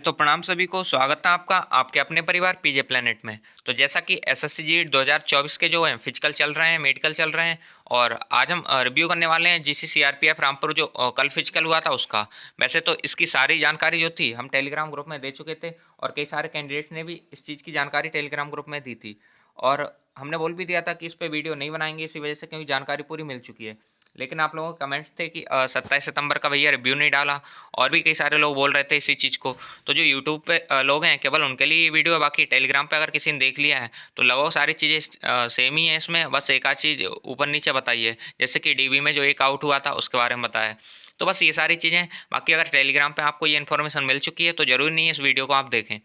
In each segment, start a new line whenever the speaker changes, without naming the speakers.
तो प्रणाम सभी को, स्वागत है आपका आपके अपने परिवार पीजे प्लेनेट में। तो जैसा कि एसएससी जीडी 2024 के जो हैं फिजिकल चल रहे हैं, मेडिकल चल रहे हैं, और आज हम रिव्यू करने वाले हैं जीसी सीआरपीएफ रामपुर जो कल फिजिकल हुआ था उसका। वैसे तो इसकी सारी जानकारी जो थी हम टेलीग्राम ग्रुप में दे चुके थे, और कई सारे कैंडिडेट ने भी इस चीज़ की जानकारी टेलीग्राम ग्रुप में दी थी। और हमने बोल भी दिया था कि इस पर वीडियो नहीं बनाएंगे इसी वजह से, क्योंकि जानकारी पूरी मिल चुकी है। लेकिन आप लोगों के कमेंट्स थे कि 27 सितंबर का भैया रिव्यू नहीं डाला, और भी कई सारे लोग बोल रहे थे इसी चीज़ को। तो जो यूट्यूब पे लोग हैं केवल उनके लिए ये वीडियो है, बाकी टेलीग्राम पे अगर किसी ने देख लिया है तो लगभग सारी चीज़ें सेम ही है इसमें, बस एक आध चीज़ ऊपर नीचे बताई है। जैसे कि डीबी में जो एक आउट हुआ था उसके बारे में बताया। तो बस ये सारी चीज़ें, बाकी अगर टेलीग्राम पे आपको ये इन्फॉर्मेशन मिल चुकी है तो ज़रूरी नहीं है इस वीडियो को आप देखें।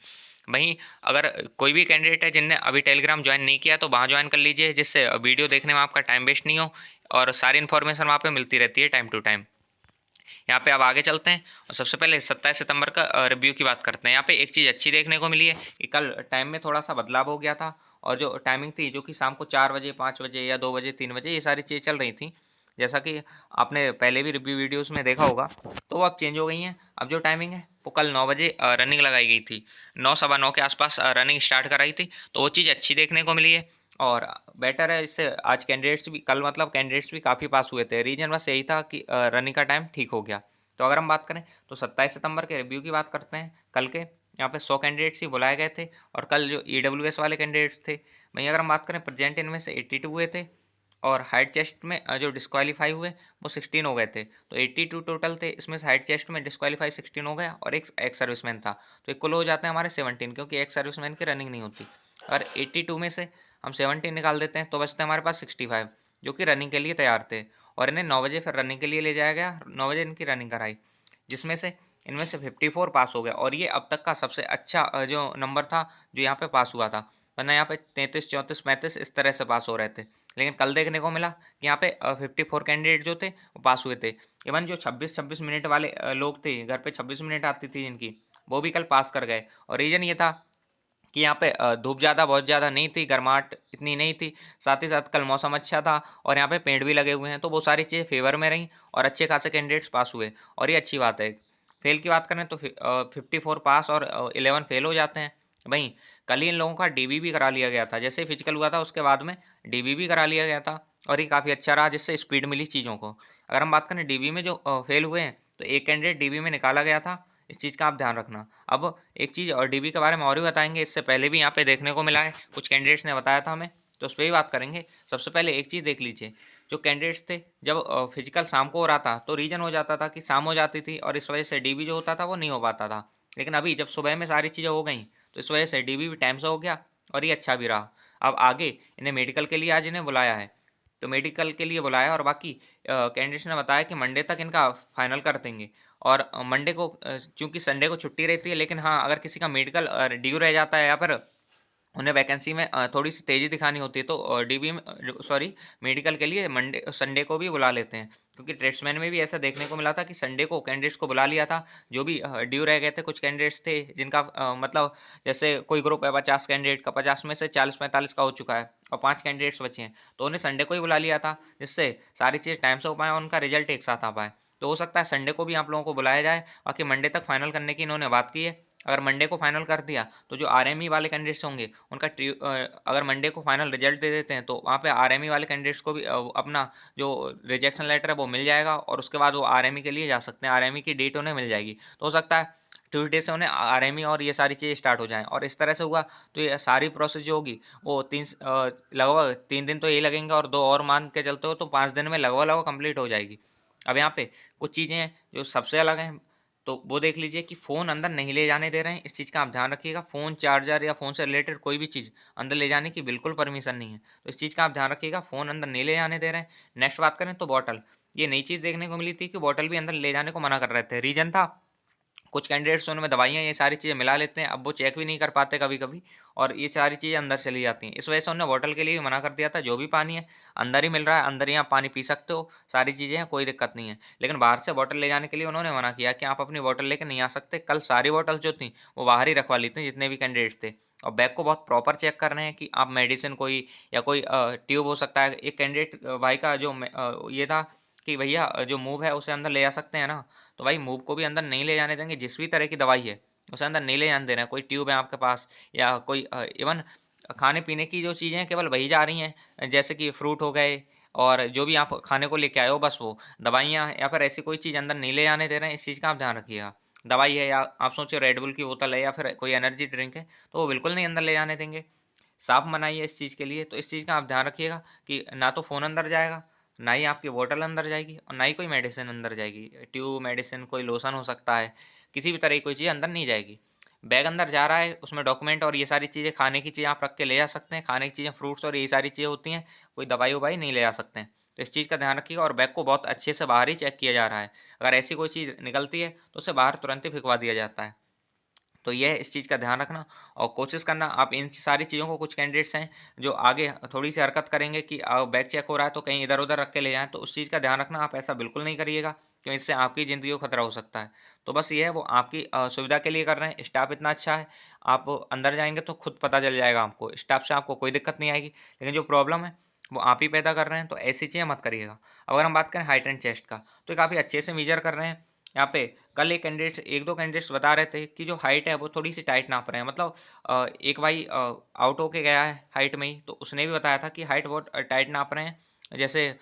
वहीं अगर कोई भी कैंडिडेट है जिनने अभी टेलीग्राम ज्वाइन नहीं किया तो वहाँ ज्वाइन कर लीजिए, जिससे वीडियो देखने में आपका टाइम वेस्ट नहीं हो, और सारी इन्फॉर्मेशन वहाँ पे मिलती रहती है टाइम टू टाइम। यहाँ पे अब आगे चलते हैं और सबसे पहले 27 सितंबर का रिव्यू की बात करते हैं। यहाँ पे एक चीज़ अच्छी देखने को मिली है कि कल टाइम में थोड़ा सा बदलाव हो गया था, और जो टाइमिंग थी जो कि शाम को 4 बजे, 5 बजे या 2 बजे, 3 बजे, ये सारी चीज़ें चल रही थी, जैसा कि आपने पहले भी रिव्यू वीडियोस में देखा होगा। तो वो अब चेंज हो गई हैं। अब जो टाइमिंग है वो कल 9 बजे रनिंग लगाई गई थी, 9 सवा 9 के आसपास रनिंग स्टार्ट कराई थी। तो वो चीज़ अच्छी देखने को मिली है, और बेटर है इससे। आज कैंडिडेट्स भी कल मतलब कैंडिडेट्स भी काफ़ी पास हुए थे। रीजन बस यही था कि रनिंग का टाइम ठीक हो गया। तो अगर हम बात करें तो 27 सितंबर के रिव्यू की बात करते हैं। कल के यहाँ पे 100 कैंडिडेट्स ही बुलाए गए थे, और कल जो ईडब्ल्यूएस वाले कैंडिडेट्स थे, वहीं अगर हम बात करें प्रेजेंट इनमें से 82 हुए थे, और हाइट चेस्ट में जो डिस्क्वालीफाई हुए वो 16 हो गए थे। तो 82 टोटल थे, इसमें से हाइट चेस्ट में डिस्क्वालीफाई 16 हो गया, और एक एक्स सर्विसमैन था। तो इक्वल हो जाते हैं हमारे 17, क्योंकि एक्स सर्विसमैन की रनिंग नहीं होती। और 82 में से हम 17 निकाल देते हैं तो बचते हैं हमारे पास 65, जो कि रनिंग के लिए तैयार थे। और इन्हें 9 बजे फिर रनिंग के लिए ले जाया गया, 9 बजे इनकी रनिंग कराई, जिसमें से इनमें से 54 पास हो गया, और ये अब तक का सबसे अच्छा जो नंबर था जो यहाँ पे पास हुआ था। वरना यहाँ पे 33, 34, 35 इस तरह से पास हो रहे थे। लेकिन कल देखने को मिला कि यहाँ पे 54 कैंडिडेट जो थे वो पास हुए थे। इवन जो 26-26 मिनट वाले लोग थे, घर पे 26 मिनट आती थी जिनकी, वो भी कल पास कर गए। और रीज़न ये था कि यहाँ पे धूप ज़्यादा बहुत ज़्यादा नहीं थी, गर्माहट इतनी नहीं थी, साथ ही साथ कल मौसम अच्छा था, और यहाँ पे पेड़ भी लगे हुए हैं, तो वो सारी चीज़ें फेवर में रहीं, और अच्छे खासे कैंडिडेट्स पास हुए, और ये अच्छी बात है। फेल की बात करें तो 54 पास और 11 फेल हो जाते हैं। वहीं कल ही इन लोगों का डीबी भी करा लिया गया था, जैसे ही फिजिकल हुआ था उसके बाद में डीबी भी करा लिया गया था, और ये काफ़ी अच्छा रहा, जिससे स्पीड मिली चीज़ों को। अगर हम बात करें डीबी में जो फेल हुए हैं, तो एक कैंडिडेट डीबी में निकाला गया था, इस चीज़ का आप ध्यान रखना। अब एक चीज़ और डीबी के बारे में और भी बताएंगे, इससे पहले भी यहाँ पे देखने को मिला है, कुछ कैंडिडेट्स ने बताया था हमें, तो उस पर भी बात करेंगे। सबसे पहले एक चीज़ देख लीजिए, जो कैंडिडेट्स थे जब फिजिकल शाम को हो रहा था तो रीजन हो जाता था कि शाम हो जाती थी, और इस वजह से डीबी जो होता था वो नहीं हो पाता था। लेकिन अभी जब सुबह में सारी चीज़ें हो गई तो इस वजह से डीबी भी टाइम से हो गया, और ये अच्छा भी रहा। अब आगे इन्हें मेडिकल के लिए आज इन्हें बुलाया है, तो मेडिकल के लिए बुलाया, और बाकी कैंडिडेट्स ने बताया कि मंडे तक इनका फाइनल कर देंगे। और मंडे को चूंकि संडे को छुट्टी रहती है, लेकिन हाँ अगर किसी का मेडिकल ड्यू रह जाता है, या फिर उन्हें वैकेंसी में थोड़ी सी तेज़ी दिखानी होती है, तो डीबी में सॉरी मेडिकल के लिए मंडे संडे को भी बुला लेते हैं। क्योंकि ट्रेड्समैन में भी ऐसा देखने को मिला था कि संडे को कैंडिडेट्स को बुला लिया था, जो भी ड्यू रह गए थे। कुछ कैंडिडेट्स थे जिनका मतलब जैसे कोई ग्रुप है 50 कैंडिडेट का, 50 में से 40-45 का हो चुका है, और 5 कैंडिडेट्स बचे हैं, तो उन्हें संडे को ही बुला लिया था, जिससे सारी चीज़ टाइम से हो पाए और उनका रिजल्ट एक साथ आ पाए। तो हो सकता है संडे को भी आप लोगों को बुलाया जाए, बाकी मंडे तक फाइनल करने की इन्होंने बात की है। अगर मंडे को फाइनल कर दिया तो जो आरएमई वाले कैंडिडेट्स होंगे उनका अगर मंडे को फाइनल रिजल्ट दे देते हैं तो वहाँ पे आरएमई वाले कैंडिडेट्स को भी अपना जो रिजेक्शन लेटर है वो मिल जाएगा, और उसके बाद वो आरएमई के लिए जा सकते हैं, आरएमई की डेट उन्हें मिल जाएगी। तो हो सकता है ट्यूसडे से उन्हें आरएमई और ये सारी चीज़ें स्टार्ट हो जाएँ, और इस तरह से हुआ तो ये सारी प्रोसेस जो होगी वो लगभग 3 दिन तो यही लगेंगे, और 2 और मान के चलते हो तो 5 दिन में लगभग लगभग कंप्लीट हो जाएगी। अब यहाँ पे कुछ चीज़ें हैं जो सबसे अलग हैं, तो वो देख लीजिए कि फ़ोन अंदर नहीं ले जाने दे रहे हैं, इस चीज़ का आप ध्यान रखिएगा। फ़ोन चार्जर या फ़ोन से रिलेटेड कोई भी चीज़ अंदर ले जाने की बिल्कुल परमिशन नहीं है, तो इस चीज़ का आप ध्यान रखिएगा, फ़ोन अंदर नहीं ले जाने दे रहे हैं। नेक्स्ट बात करें तो बॉटल, ये नई चीज़ देखने को मिली थी कि बॉटल भी अंदर ले जाने को मना कर रहे थे। रीज़न था कुछ कैंडिडेट्स उनमें दवाइयाँ ये सारी चीज़ें मिला लेते हैं, अब वो चेक भी नहीं कर पाते कभी-कभी, और ये सारी चीज़ें अंदर चली जाती हैं। इस वजह से उन्होंने बॉटल के लिए भी मना कर दिया था, जो भी पानी है अंदर ही मिल रहा है, अंदर ही आप पानी पी सकते हो, सारी चीज़ें हैं, कोई दिक्कत नहीं है। लेकिन बाहर से बॉटल ले जाने के लिए उन्होंने मना किया कि आप अपनी बॉटल लेके नहीं आ सकते। कल सारी बॉटल जो थी वो बाहर ही रखवा ली थी जितने भी कैंडिडेट्स थे, और बैग को बहुत प्रॉपर चेक कर रहे हैं कि आप मेडिसिन कोई या कोई ट्यूब हो सकता है। एक कैंडिडेट भाई का जो ये था कि भैया जो मूव है उसे अंदर ले जा सकते हैं ना, तो भाई मूव को भी अंदर नहीं ले जाने देंगे, जिस भी तरह की दवाई है उसे अंदर नहीं ले जाने दे रहे हैं। कोई ट्यूब है आपके पास या कोई इवन खाने पीने की जो चीज़ें हैं केवल वही जा रही हैं, जैसे कि फ्रूट हो गए और जो भी आप खाने को लेके आए हो बस वो। दवाइयाँ या फिर ऐसी कोई चीज़ अंदर नहीं ले जाने दे रहे हैं, इस चीज़ का आप ध्यान रखिएगा। दवाई है या आप सोचो रेड बुल की बोतल है या फिर कोई एनर्जी ड्रिंक है, तो वो बिल्कुल नहीं अंदर ले जाने देंगे। साफ मनाही है इस चीज़ के लिए, तो इस चीज़ का आप ध्यान रखिएगा कि ना तो फ़ोन अंदर जाएगा, ना ही आपकी बोतल अंदर जाएगी और ना ही कोई मेडिसिन अंदर जाएगी। ट्यूब, मेडिसिन, कोई लोशन हो सकता है, किसी भी तरह की कोई चीज़ अंदर नहीं जाएगी। बैग अंदर जा रहा है, उसमें डॉक्यूमेंट और ये सारी चीज़ें, खाने की चीज़ें आप रख के ले जा सकते हैं। खाने की चीज़ें, फ्रूट्स और ये सारी चीज़ें होती हैं, कोई दवाई-ववाई नहीं ले जा सकते हैं। तो इस चीज़ का ध्यान रखिएगा और बैग को बहुत अच्छे से बाहर ही चेक किया जा रहा है। अगर ऐसी कोई चीज़ निकलती है, तो उसे बाहर तुरंत ही फेंकवा दिया जाता है। तो ये है इस चीज़ का ध्यान रखना और कोशिश करना आप इन सारी चीज़ों को, कुछ कैंडिडेट्स हैं जो आगे थोड़ी-सी हरकत करेंगे कि बैग चेक हो रहा है तो कहीं इधर-उधर रख के ले जाएँ, तो उस चीज़ का ध्यान रखना, आप ऐसा बिल्कुल नहीं करिएगा क्यों इससे आपकी ज़िंदगी को खतरा हो सकता है। तो बस ये है, वो आपकी सुविधा के लिए कर रहे हैं, स्टाफ इतना अच्छा है, आप अंदर जाएँगे तो खुद पता चल जाएगा आपको, स्टाफ से आपको कोई दिक्कत नहीं आएगी। लेकिन जो प्रॉब्लम है, वो आप ही पैदा कर रहे हैं, तो ऐसी चीज़ें मत करिएगा। अगर हम बात करें हाइट एंड चेस्ट का, तो ये काफ़ी अच्छे से मेज़र कर रहे हैं। यहाँ पे कल एक दो कैंडिडेट्स बता रहे थे कि जो हाइट है वो थोड़ी-सी टाइट नाप रहे हैं। मतलब एक भाई आउट होके गया है हाइट में ही, तो उसने भी बताया था कि हाइट बहुत टाइट नाप रहे हैं। जैसे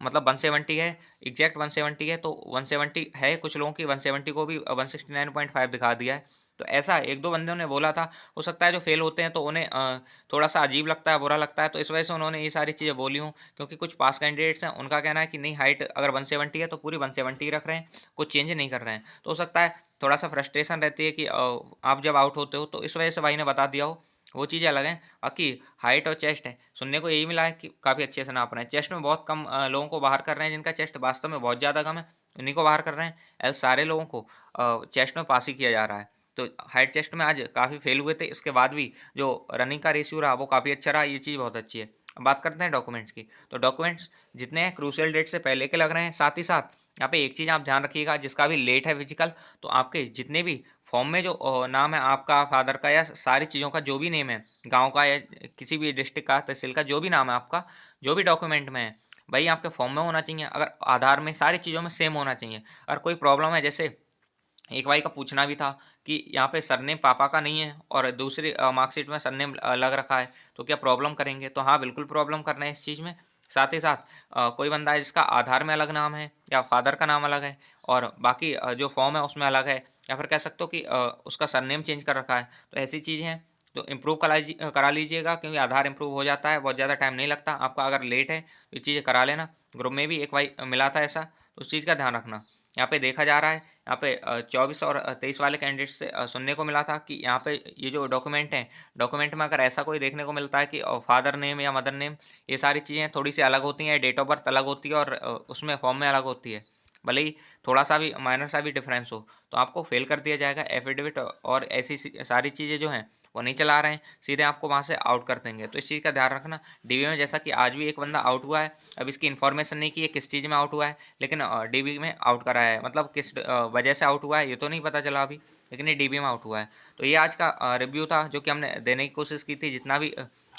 मतलब 170 है, एग्ज़ैक्ट 170 है, तो 170 है, कुछ लोगों की 170 को भी 169.5 दिखा दिया है। तो ऐसा 1-2 बंदों ने बोला था, हो सकता है जो फ़ेल होते हैं तो उन्हें थोड़ा-सा अजीब लगता है, बुरा लगता है, तो इस वजह से उन्होंने ये सारी चीज़ें बोली हों। क्योंकि कुछ पास कैंडिडेट्स हैं, उनका कहना है कि नहीं, हाइट अगर 170 है तो पूरी 170 रख रहे हैं, कुछ चेंज नहीं कर रहे हैं। तो हो सकता है थोड़ा-सा फ्रस्ट्रेशन रहती है कि आप जब आउट होते हो, तो इस वजह से भाई ने बता दिया हो, वो चीज़ें अलग हैं। बाकी हाइट और चेस्ट है, सुनने को यही मिला है कि काफ़ी अच्छे से नाप रहे हैं। चेस्ट में बहुत कम लोगों को बाहर कर रहे हैं, जिनका चेस्ट वास्तव में बहुत ज़्यादा कम है, उन्हीं को बाहर कर रहे हैं। ऐसे सारे लोगों को चेस्ट में पास ही किया जा रहा है। तो हाइट चेस्ट में आज काफ़ी फेल हुए थे, इसके बाद भी जो रनिंग का रेशियो रहा वो काफ़ी अच्छा रहा, ये चीज़ बहुत अच्छी है। अब बात करते हैं डॉक्यूमेंट्स की, तो डॉक्यूमेंट्स जितने हैं क्रूशियल डेट से पहले के लग रहे हैं, साथ ही साथ यहाँ पे एक चीज़ आप ध्यान रखिएगा, जिसका भी लेट है फिजिकल, तो आपके जितने भी फॉर्म में जो नाम है आपका, फादर का या सारी चीज़ों का जो भी नेम है, गाँव का या किसी भी डिस्ट्रिक्ट का, तहसील का, जो भी नाम है आपका, जो भी डॉक्यूमेंट में है, वही आपके फॉर्म में होना चाहिए। अगर आधार में, सारी चीज़ों में सेम होना चाहिए। अगर कोई प्रॉब्लम है, जैसे एक भाई का पूछना भी था कि यहाँ पे सरनेम पापा का नहीं है और दूसरी मार्कशीट में सरनेम लग रखा है, तो क्या प्रॉब्लम करेंगे? तो हाँ, बिल्कुल प्रॉब्लम करना है इस चीज़ में। साथ ही साथ कोई बंदा है जिसका आधार में अलग नाम है या फादर का नाम अलग है और बाकी जो फॉर्म है उसमें अलग है, या फिर कह सकते हो कि उसका सरनेम चेंज कर रखा है, तो ऐसी चीज़ें हैं। तो इम्प्रूव करा लीजिएगा, क्योंकि आधार इम्प्रूव हो जाता है, बहुत ज़्यादा टाइम नहीं लगता आपका। अगर लेट है तो ये चीज़ें करा लेना। ग्रुप में भी एक भाई मिला था ऐसा, तो उस चीज़ का ध्यान रखना। यहाँ पे देखा जा रहा है, यहाँ पे 24 और 23 वाले कैंडिडेट से सुनने को मिला था कि यहाँ पे ये जो डॉक्यूमेंट हैं, डॉक्यूमेंट में अगर ऐसा कोई देखने को मिलता है कि फादर नेम या मदर नेम, ये सारी चीज़ें थोड़ी सी अलग होती हैं, डेट ऑफ बर्थ अलग होती है और उसमें फॉर्म में अलग होती है, भले ही थोड़ा सा भी माइनर सा भी डिफरेंस हो, तो आपको फेल कर दिया जाएगा। एफिडेविट और ऐसी सारी चीज़ें जो हैं वो नहीं चला रहे हैं, सीधे आपको वहाँ से आउट कर देंगे। तो इस चीज़ का ध्यान रखना। डीबी में जैसा कि आज भी एक बंदा आउट हुआ है, अब इसकी इन्फॉर्मेशन नहीं कि ये किस चीज़ में आउट हुआ है, लेकिन डीबी में आउट कराया है। मतलब किस वजह से आउट हुआ है ये तो नहीं पता चला अभी, लेकिन ये डीबी में आउट हुआ है। तो ये आज का रिव्यू था जो कि हमने देने की कोशिश की थी, जितना भी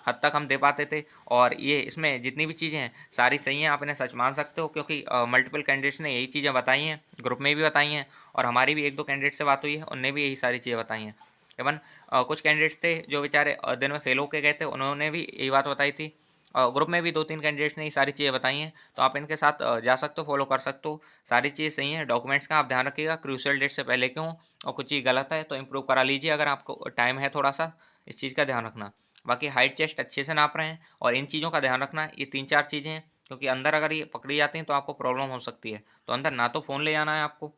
हद तक हम दे पाते थे। और ये इसमें जितनी भी चीज़ें हैं सारी सही हैं, आप इन्हें सच मान सकते हो, क्योंकि मल्टीपल कैंडिडेट्स ने यही चीज़ें बताई हैं, ग्रुप में भी बताई हैं और हमारी भी एक दो कैंडिडेट से बात हुई है, उनने भी यही सारी चीज़ें बताई हैं। इवन कुछ कैंडिडेट्स थे जो बेचारे दिन में फेल होके गए थे, उन्होंने भी यही बात बताई थी। ग्रुप में भी 2-3 कैंडिडेट्स ने ये सारी चीज़ें बताई हैं, तो आप इनके साथ जा सकते हो, फॉलो कर सकते हो। सारी चीज़ें सही हैं। डॉक्यूमेंट्स का आप ध्यान रखिएगा, क्रूशियल डेट से पहले क्यों, और कुछ चीज़ गलत है तो इम्प्रूव करा लीजिए अगर आपको टाइम है थोड़ा-सा, इस चीज़ का ध्यान रखना। बाकी हाइट चेस्ट अच्छे से नाप रहे हैं और इन चीज़ों का ध्यान रखना, ये 3-4 चीज़ें हैं, क्योंकि अंदर अगर ये पकड़ी जाती हैं तो आपको प्रॉब्लम हो सकती है। तो अंदर ना तो फ़ोन ले जाना है आपको,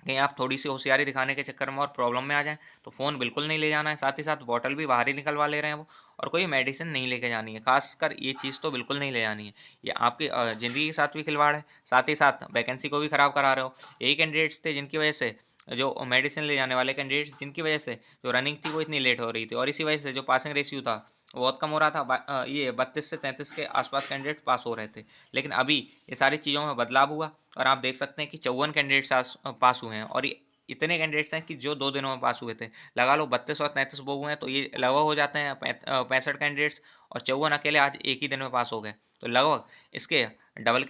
कहीं आप थोड़ी-सी होशियारी दिखाने के चक्कर में और प्रॉब्लम में आ जाएँ, तो फ़ोन बिल्कुल नहीं ले जाना है। साथ ही साथ बॉटल भी बाहर ही निकलवा ले रहे हैं वो, और कोई मेडिसिन नहीं लेके जानी है। ख़ासकर ये चीज़ तो बिल्कुल नहीं ले जानी है। ये आपकी ज़िंदगी के साथ भी खिलवाड़ है, साथ ही साथ वैकेंसी को भी ख़राब करा रहे हो। यही कैंडिडेट्स थे जिनकी वजह से, जो मेडिसिन ले जाने वाले कैंडिडेट्स जिनकी वजह से जो रनिंग थी वो इतनी लेट हो रही थी, और इसी वजह से जो पासिंग रेशियो था वो बहुत कम हो रहा था। ये 32 से 33 के आस-पास कैंडिडेट पास हो रहे थे। लेकिन अभी ये सारी चीज़ों में बदलाव हुआ और आप देख सकते हैं कि 54 कैंडिडेट्स पास हुए हैं, और ये इतने कैंडिडेट्स हैं कि जो 2 दिनों में पास हुए थे। लगा लो 32 और 33 वो हुए हैं, तो ये लगभग हो जाते हैं 65 कैंडिडेट्स, और 54 अकेले आज एक ही दिन में पास हो गए। तो लगभग इसके डबल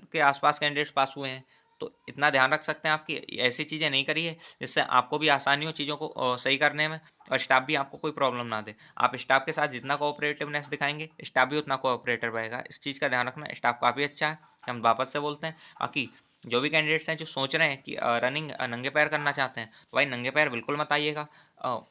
के आसपास कैंडिडेट्स पास हुए हैं। तो इतना ध्यान रख सकते हैं आपकी ऐसी चीज़ें नहीं करिए जिससे आपको भी आसानी हो चीज़ों को सही करने में और स्टाफ भी आपको कोई प्रॉब्लम ना दे। आप स्टाफ के साथ जितना कोऑपरेटिवनेस दिखाएँगे, स्टाफ भी उतना कोऑपरेटिव रहेगा। इस चीज़ का ध्यान रखना, स्टाफ काफ़ी अच्छा है, हम वापस से बोलते हैं। बाकी जो भी कैंडिडेट्स हैं जो सोच रहे हैं कि रनिंग नंगे पैर करना चाहते हैं, तो भाई नंगे पैर बिल्कुल मत आइएगा।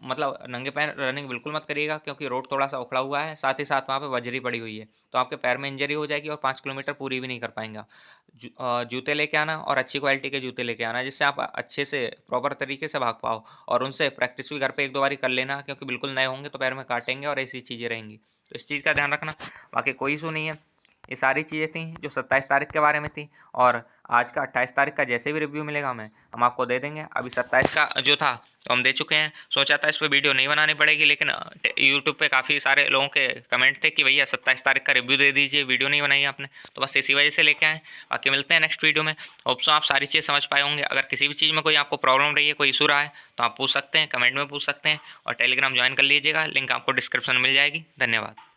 मतलब नंगे पैर रनिंग बिल्कुल मत करिएगा क्योंकि रोड थोड़ा-सा उखड़ा हुआ है, साथ ही साथ वहाँ पे बजरी पड़ी हुई है। तो आपके पैर में इंजरी हो जाएगी और 5 किलोमीटर पूरी भी नहीं कर पाएँगे आप। जूते लेके आना और अच्छी क्वालिटी के जूते लेके आना जिससे आप अच्छे से प्रॉपर तरीके से भाग पाओ और उनसे प्रैक्टिस भी घर पे 1-2 बारी कर लेना क्योंकि बिल्कुल नए होंगे तो पैर में काटेंगे और ऐसी चीज़ें रहेंगी। तो इस चीज़ का ध्यान रखना, बाकी कोई इश्यू नहीं है। ये सारी चीज़ें थी जो 27 तारीख के बारे में थी और आज का 28 तारीख का जैसे भी रिव्यू मिलेगा हमें, हम आपको दे देंगे। अभी 27 का जो था तो हम दे चुके हैं। सोचा था इस पे वीडियो नहीं बनानी पड़ेगी लेकिन यूट्यूब पे काफ़ी सारे लोगों के कमेंट थे कि भैया 27 तारीख का रिव्यू दे दीजिए, वीडियो नहीं बनाई आपने, तो बस इसी वजह से लेके आए। बाकी मिलते हैं नेक्स्ट वीडियो में। होप सो आप सारी चीज़ समझ पाए होंगे। अगर किसी भी चीज़ में कोई आपको प्रॉब्लम रही है, कोई इशू रहा है तो आप पूछ सकते हैं, कमेंट में पूछ सकते हैं और टेलीग्राम ज्वाइन कर लीजिएगा, लिंक आपको डिस्क्रिप्शन में मिल जाएगी। धन्यवाद।